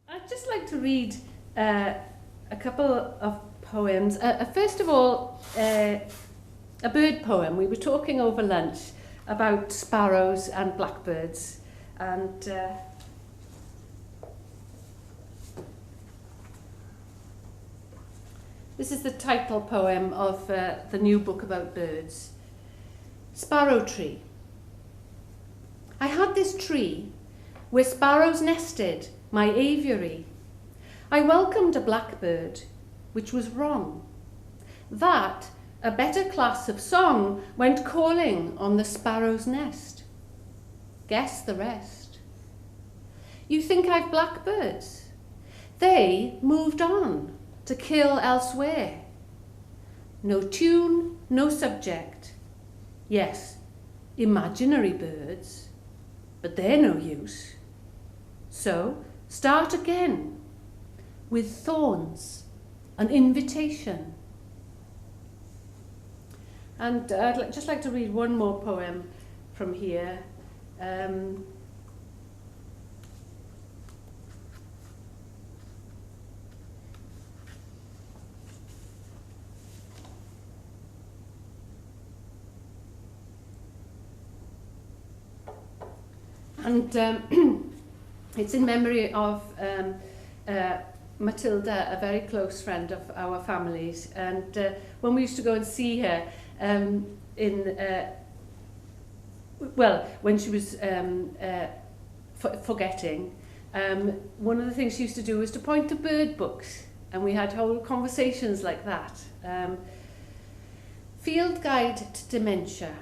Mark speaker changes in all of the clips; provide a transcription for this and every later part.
Speaker 1: I'd just like to read a couple of poems. First of all, a bird poem. We were talking over lunch about sparrows and blackbirds, and this is the title poem of the new book about birds. Sparrow Tree. I had this tree where sparrows nested, my aviary. I welcomed a blackbird, which was wrong. That, a better class of song, went calling on the sparrow's nest. Guess the rest. You think I've blackbirds? They moved on to kill elsewhere. No tune, no subject. Yes, imaginary birds, but they're no use. So, start again with thorns, an invitation. And I'd just like to read one more poem from here. It's in memory of Matilda, a very close friend of our family's. And when we used to go and see her, when she was forgetting, one of the things she used to do was to point to bird books, and we had whole conversations like that. Field Guide to Dementia.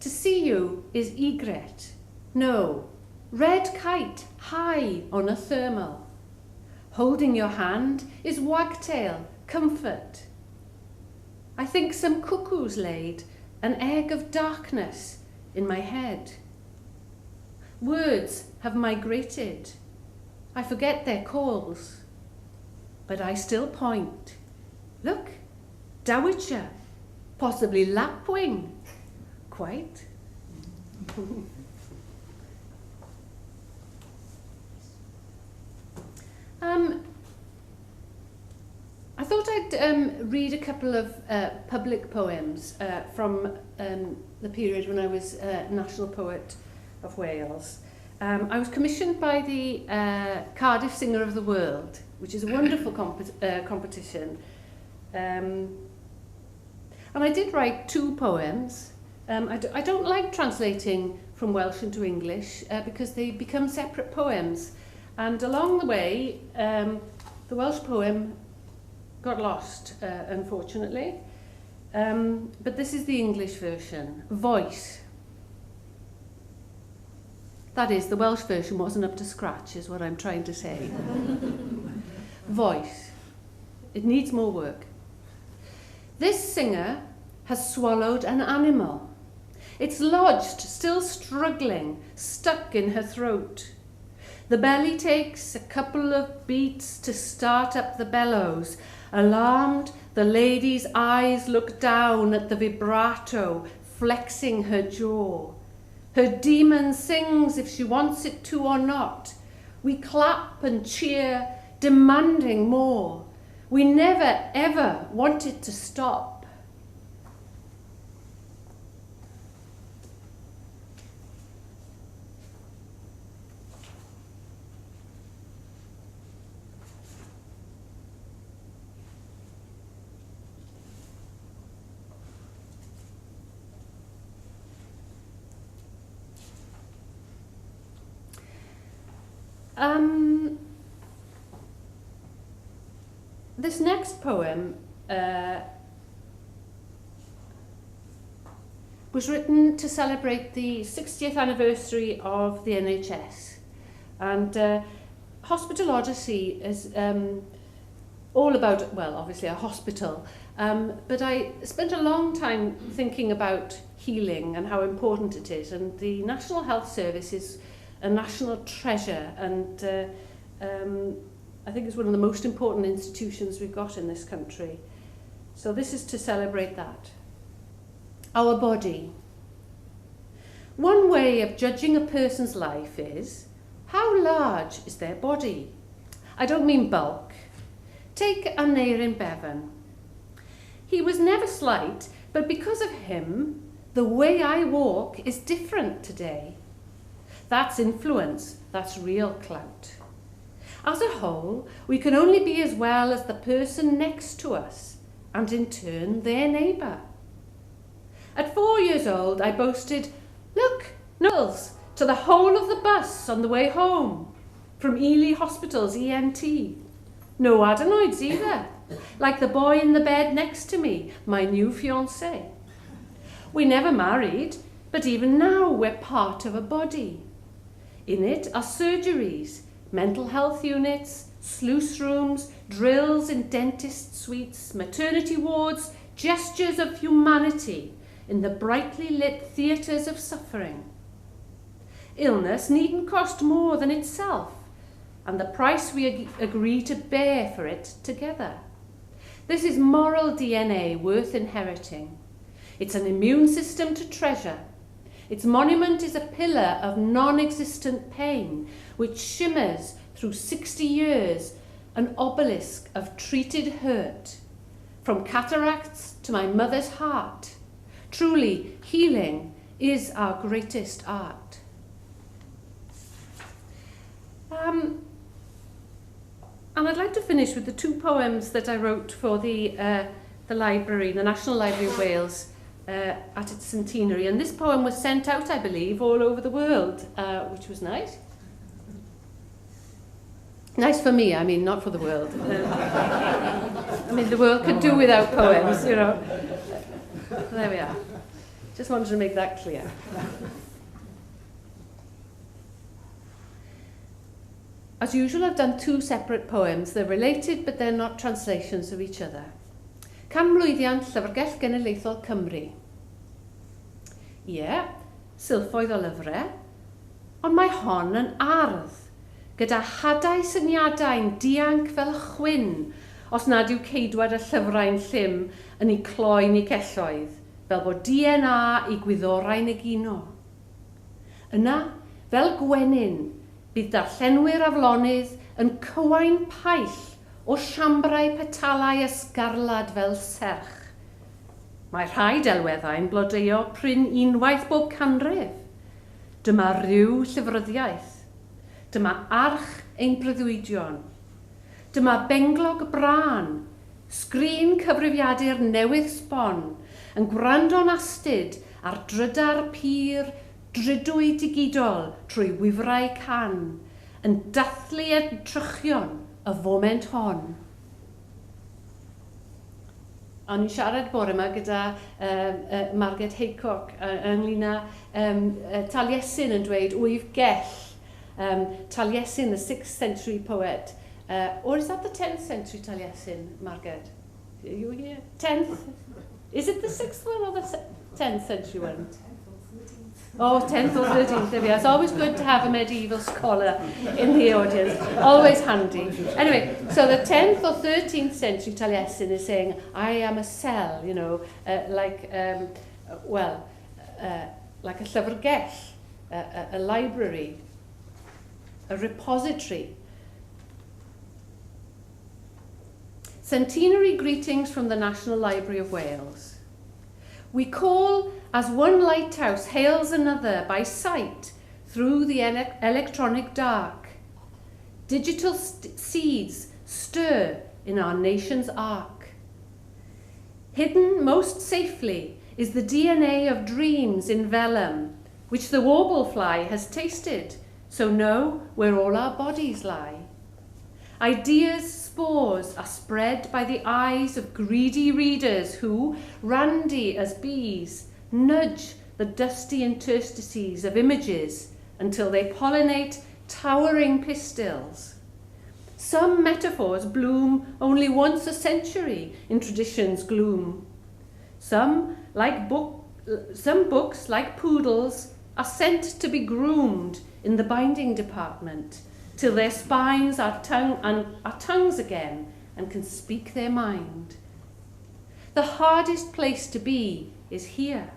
Speaker 1: To see you is egret. No, red kite high on a thermal. Holding your hand is wagtail, comfort. I think some cuckoos laid an egg of darkness in my head. Words have migrated. I forget their calls, but I still point. Look, dowager, possibly lapwing. Quite. I thought I'd read a couple of public poems from the period when I was National Poet of Wales. I was commissioned by the Cardiff Singer of the World, which is a wonderful competition. And I did write two poems. I don't like translating from Welsh into English because they become separate poems. And along the way, the Welsh poem got lost, unfortunately. But this is the English version, Voice. That is, the Welsh version wasn't up to scratch, is what I'm trying to say. Voice. It needs more work. This singer has swallowed an animal. It's lodged, still struggling, stuck in her throat. The belly takes a couple of beats to start up the bellows. Alarmed, the lady's eyes look down at the vibrato, flexing her jaw. Her demon sings if she wants it to or not. We clap and cheer, demanding more. We never, ever want it to stop. This next poem was written to celebrate the 60th anniversary of the NHS. And Hospital Odyssey is all about, well, obviously a hospital, but I spent a long time thinking about healing and how important it is. And the National Health Service is a national treasure, and I think it's one of the most important institutions we've got in this country. So this is to celebrate that. Our body. One way of judging a person's life is, How large is their body? I don't mean bulk. Take Aneurin Bevan. He was never slight, but because of him, the way I walk is different today. That's influence, that's real clout. As a whole, we can only be as well as the person next to us, and in turn, their neighbour. At 4 years old, I boasted, "Look, Knowles, to the whole of the bus on the way home, from Ely Hospital's ENT. No adenoids either, like the boy in the bed next to me, my new fiancé. We never married, but even now we're part of a body. In it are surgeries, mental health units, sluice rooms, drills in dentist suites, maternity wards, gestures of humanity in the brightly lit theatres of suffering. Illness needn't cost more than itself, and the price we agree to bear for it together. This is moral DNA worth inheriting. It's an immune system to treasure. Its monument is a pillar of non-existent pain, which shimmers through 60 years, an obelisk of treated hurt. From cataracts to my mother's heart. Truly, healing is our greatest art. And I'd like to finish with the 2 poems that I wrote for the library, the National Library of Wales, at its centenary. And this poem was sent out, I believe, all over the world, which was nice. Nice for me, I mean, not for the world. I mean, the world could do without poems, you know. There we are. Just wanted to make that clear. As usual, I've done 2 separate poems. They're related, but they're not translations of each other. Canmlwyddiant Llyfrgell Genedlaethol Cymru. Ie, silffoedd o lyfrau, ond mae hon yn ardd, gyda hadau syniadau'n dianc fel chwyn, os nad yw ceidwad y llyfrau'n llym yn ei cloi'n ei celloedd, fel bod DNA i gwyddorau'n egino. Yna, fel gwenyn, bydd darllenwyr aflonydd yn cywain paill o siambrau petalau ysgarlad fel serch. Mae rhai delweddau'n blodeuo pryn unwaith bob canrif. Dyma ryw llyfryddiaeth. Dyma arch ein breuddwydion. Dyma benglog bran, sgrin cyfrifiadur newydd sbon, yn gwrando'n astyd ar drydar pur, dridwy digidol trwy wifrau can, yn dathlu edrychion y foment hon. O'n i'n siarad bore yma gyda Margaret Haycock ynglyn â Taliesin yn dweud wyf gell. Taliesin, the 6th century poet. Or is that the 10th century Taliesin, Margaret? Are you here? 10th? Is it the 6th one or the 10th century one? Oh, 10th or 13th, there we are. It's always good to have a medieval scholar in the audience. Always handy. Anyway, so the 10th or 13th century Taliesin is saying, I am a cell, you know, like a llyfrgell, a library, a repository. Centenary greetings from the National Library of Wales. We call as one lighthouse hails another by sight through the electronic dark. Digital seeds stir in our nation's arc. Hidden most safely is the DNA of dreams in vellum, which the warblefly has tasted, so know where all our bodies lie. Ideas' spores are spread by the eyes of greedy readers who, randy as bees, nudge the dusty interstices of images until they pollinate towering pistils. Some metaphors bloom only once a century in tradition's gloom. Some books, like poodles, are sent to be groomed in the binding department till their spines are tongues again and can speak their mind. The hardest place to be is here.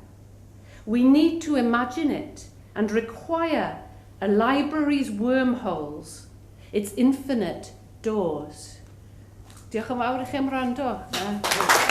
Speaker 1: We need to imagine it and require a library's wormholes, its infinite doors. Diolch yn fawr i chi am wrando.